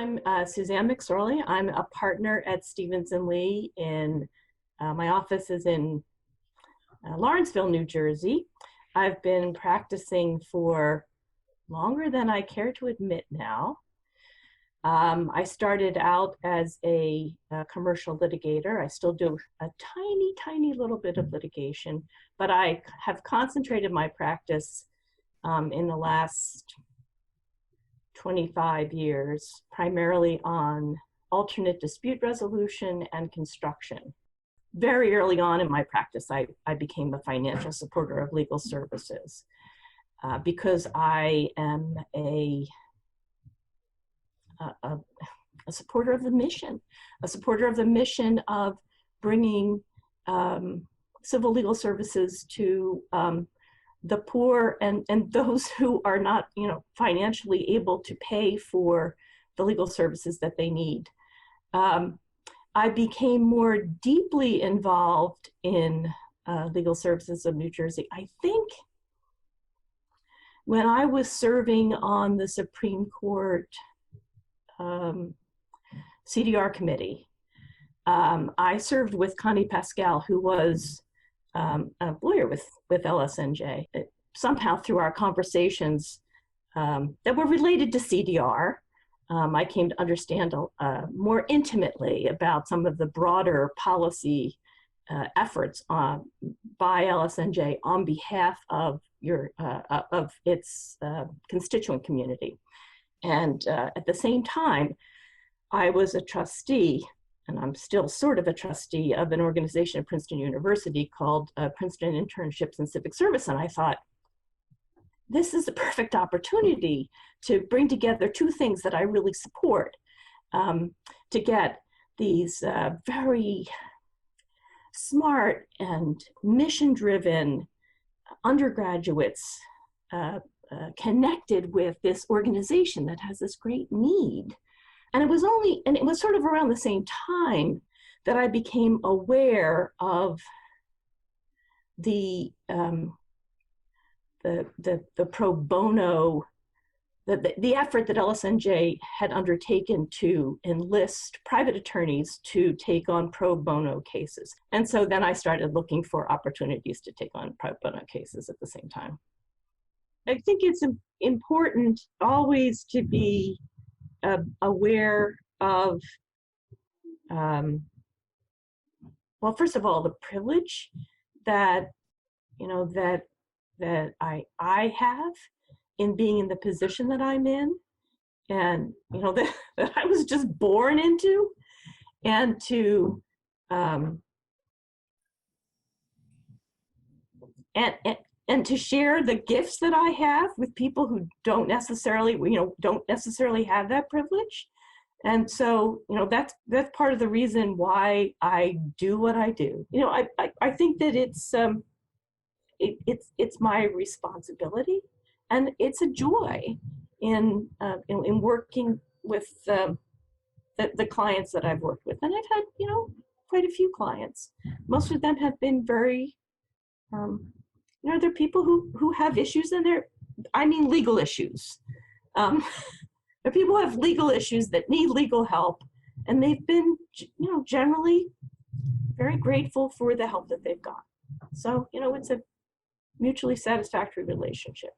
I'm Suzanne McSorley. I'm a partner at Stevens & Lee my office is in Lawrenceville, New Jersey. I've been practicing for longer than I care to admit now. I started out as a commercial litigator. I still do a tiny, tiny little bit of litigation, but I have concentrated my practice in the last 25 years, primarily on alternate dispute resolution and construction. Very early on in my practice, I became a financial supporter of legal services because I am a supporter of the mission of bringing civil legal services to the poor and those who are not, financially able to pay for the legal services that they need. I became more deeply involved in legal services of New Jersey, I think, when I was serving on the Supreme Court CDR committee. I served with Connie Pascal, who was a lawyer with LSNJ. Somehow through our conversations that were related to CDR, I came to understand more intimately about some of the broader policy efforts by LSNJ on behalf of its constituent community. And at the same time, I was a trustee, and I'm still sort of a trustee of an organization at Princeton University called Princeton Internships in Civic Service. And I thought, this is a perfect opportunity to bring together two things that I really support, to get these very smart and mission-driven undergraduates connected with this organization that has this great need. And it was sort of around the same time that I became aware of the pro bono, the effort that LSNJ had undertaken to enlist private attorneys to take on pro bono cases. And so then I started looking for opportunities to take on pro bono cases at the same time. I think it's important always to be aware of, well, first of all, the privilege that, that I have in being in the position that I'm in, and that I was just born into, and to and to share the gifts that I have with people who don't necessarily have that privilege. And so, that's part of the reason why I do what I do. I think that it's my responsibility, and it's a joy in working with the clients that I've worked with. And I've had, quite a few clients. Most of them have been very, they're people who have issues, and legal issues. There are people who have legal issues that need legal help, and they've been, generally very grateful for the help that they've got. So, it's a mutually satisfactory relationship.